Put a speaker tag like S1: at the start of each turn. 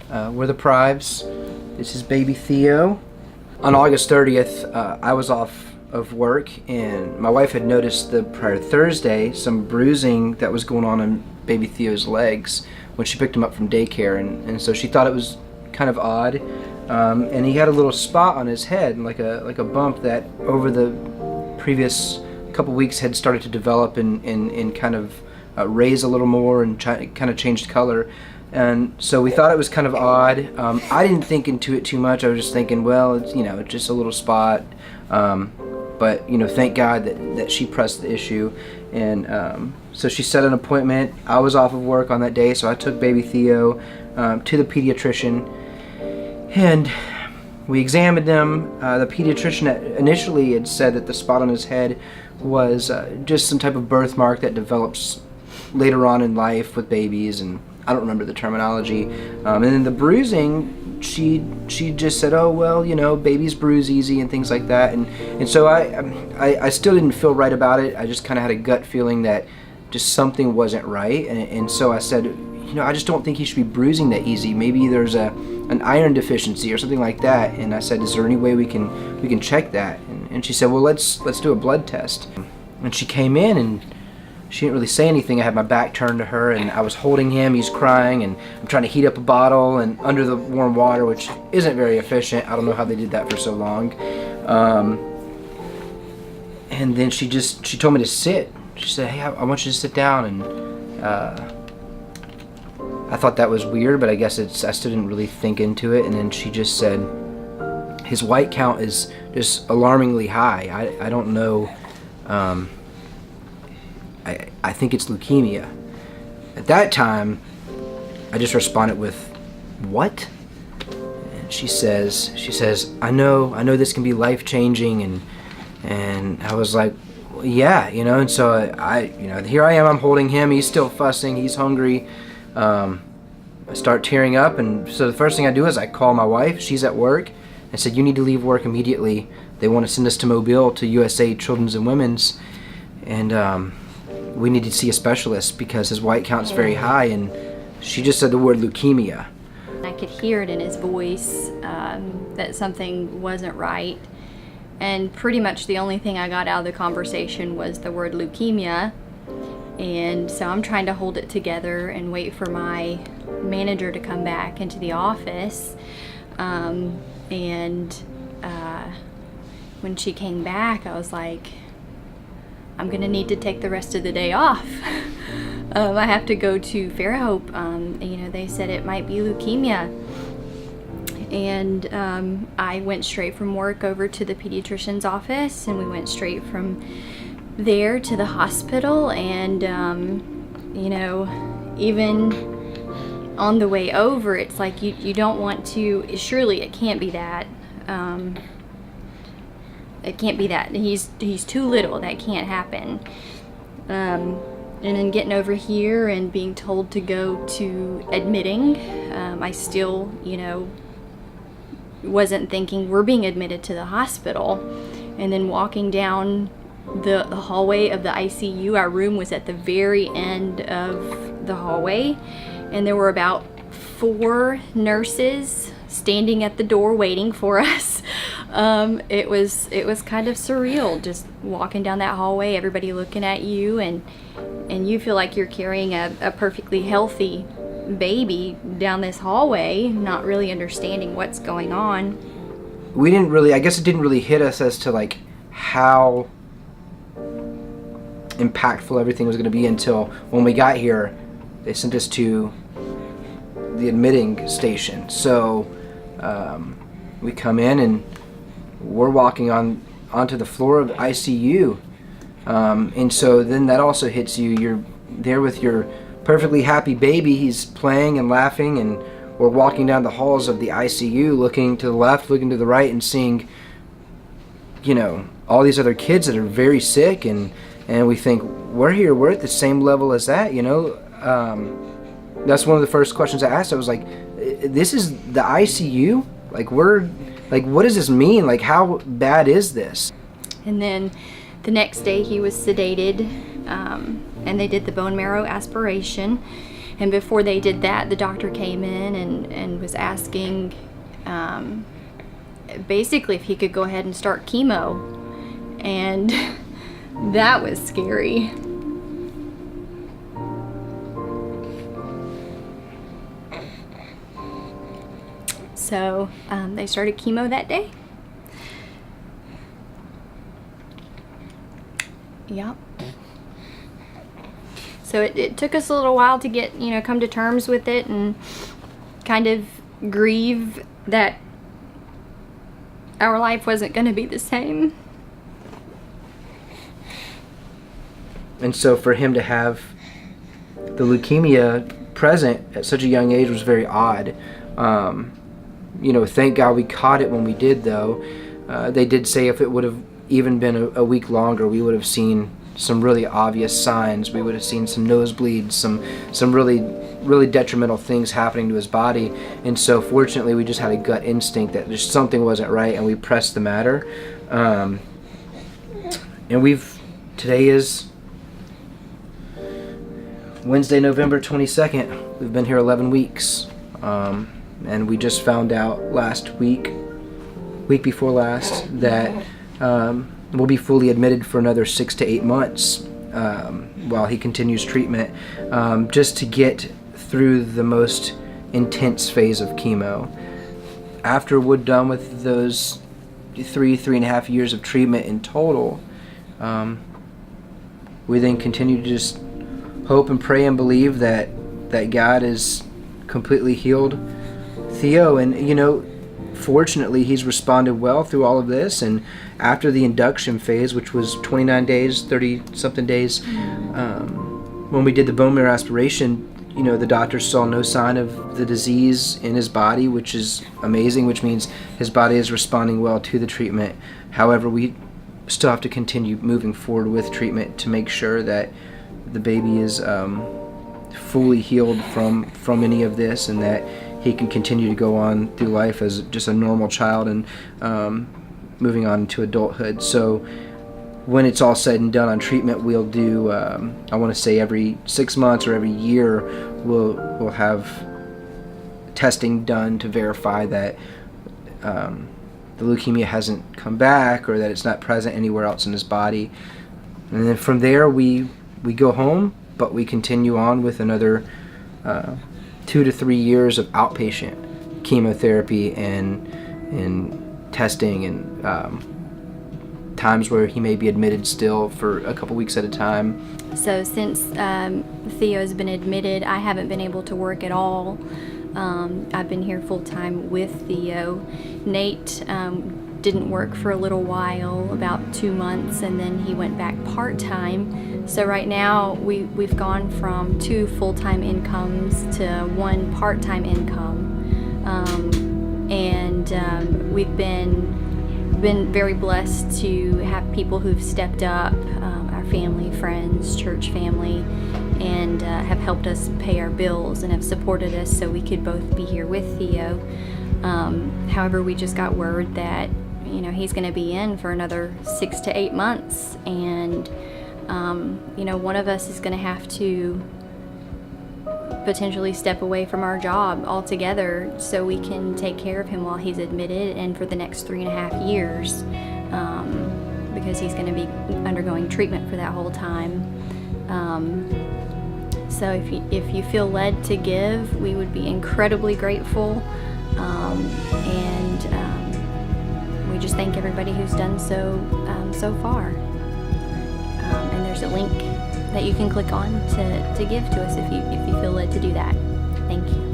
S1: We're the Prives. This is baby Theo. On August 30th, I was off of work, and my wife had noticed the prior Thursday some bruising that was going on in baby Theo's legs when she picked him up from daycare, and so she thought it was kind of odd. And he had a little spot on his head, like a bump that over the previous couple weeks had started to develop and kind of raise a little more and kind of changed color. And so we thought it was kind of odd. I didn't think into it too much. I was just thinking, well, it's, it's just a little spot. But thank God that she pressed the issue. And so she set an appointment. I was off of work on that day, so I took baby Theo to the pediatrician, and we examined him. The pediatrician initially had said that the spot on his head was just some type of birthmark that develops later on in life with babies, and I don't remember the terminology. And then the bruising, she just said, oh, well, babies bruise easy and things like that. And so I still didn't feel right about it. I just kind of had a gut feeling that just something wasn't right. And so I said, I just don't think he should be bruising that easy. Maybe there's an iron deficiency or something like that. And I said, is there any way we can check that? And she said, well, let's do a blood test. And she came in, and she didn't really say anything. I had my back turned to her, and I was holding him. He's crying, and I'm trying to heat up a bottle and under the warm water, which isn't very efficient. I don't know how they did that for so long. And then she told me to sit. She said, hey, I want you to sit down. And I thought that was weird, but I guess I still didn't really think into it. And then she just said, his white count is just alarmingly high. I don't know. I think it's leukemia. At that time, I just responded with, what? And she says, I know this can be life-changing, and I was like, well, yeah, and so I here I am, I'm holding him, he's still fussing, he's hungry. I start tearing up, and so the first thing I do is I call my wife. She's at work. I said, you need to leave work immediately. They want to send us to Mobile to USA Children's and Women's, and we need to see a specialist because his white count's very high. And she just said the word leukemia.
S2: I could hear it in his voice that something wasn't right, and pretty much the only thing I got out of the conversation was the word leukemia. And so I'm trying to hold it together and wait for my manager to come back into the office. When she came back, I was like, I'm gonna need to take the rest of the day off. I have to go to Fairhope. They said it might be leukemia. And I went straight from work over to the pediatrician's office, and we went straight from there to the hospital. And even on the way over, it's like you don't want to, surely it can't be that. It can't be that. He's too little. That can't happen. And then getting over here and being told to go to admitting, I still, wasn't thinking we're being admitted to the hospital. And then walking down the hallway of the ICU, our room was at the very end of the hallway, and there were about 4 nurses standing at the door waiting for us. It was kind of surreal just walking down that hallway, everybody looking at you, and you feel like you're carrying a perfectly healthy baby down this hallway, not really understanding what's going on.
S1: I guess it didn't really hit us as to like how impactful everything was going to be until when we got here. They sent us to the admitting station. So we come in, and we're walking onto the floor of the ICU, and so then that also hits you. You're there with your perfectly happy baby. He's playing and laughing, and we're walking down the halls of the ICU, looking to the left, looking to the right, and seeing all these other kids that are very sick, and we think, we're at the same level as that. That's one of the first questions I asked. I was like, this is the ICU? What does this mean? Like, how bad is this?
S2: And then the next day he was sedated, and they did the bone marrow aspiration. And before they did that, the doctor came in and was asking basically if he could go ahead and start chemo. And that was scary. So they started chemo that day. Yep. So it took us a little while to get, come to terms with it and kind of grieve that our life wasn't going to be the same.
S1: And so for him to have the leukemia present at such a young age was very odd. Thank God we caught it when we did, though. They did say if it would have even been a week longer, we would have seen some really obvious signs. We would have seen some nosebleeds, some really, really detrimental things happening to his body. And so fortunately, we just had a gut instinct that just something wasn't right, and we pressed the matter. And today is Wednesday, November 22nd. We've been here 11 weeks. And we just found out week before last, that we'll be fully admitted for another 6 to 8 months while he continues treatment, just to get through the most intense phase of chemo. After we're done with those 3.5 years of treatment in total, we then continue to just hope and pray and believe that God is completely healed Theo, and fortunately he's responded well through all of this. And after the induction phase, which was 29 days, 30 something days, when we did the bone marrow aspiration, the doctors saw no sign of the disease in his body, which is amazing, which means his body is responding well to the treatment. However, we still have to continue moving forward with treatment to make sure that the baby is fully healed from any of this, and that he can continue to go on through life as just a normal child and moving on into adulthood. So when it's all said and done on treatment, we'll do, I want to say every 6 months or every year, we'll have testing done to verify that the leukemia hasn't come back, or that it's not present anywhere else in his body. And then from there, we go home, but we continue on with another 2 to 3 years of outpatient chemotherapy and testing, and times where he may be admitted still for a couple weeks at a time.
S2: So since Theo's been admitted, I haven't been able to work at all. I've been here full time with Theo. Nate didn't work for a little while, about 2 months, and then he went back part-time. So right now we've gone from 2 full-time incomes to 1 part-time income, and we've been very blessed to have people who've stepped up, our family, friends, church family, and have helped us pay our bills and have supported us so we could both be here with Theo. However, we just got word that he's going to be in for another 6 to 8 months, and one of us is going to have to potentially step away from our job altogether so we can take care of him while he's admitted and for the next 3.5 years, because he's going to be undergoing treatment for that whole time. So if you feel led to give, we would be incredibly grateful, and we just thank everybody who's done so far. And there's a link that you can click on to give to us if you feel led to do that. Thank you.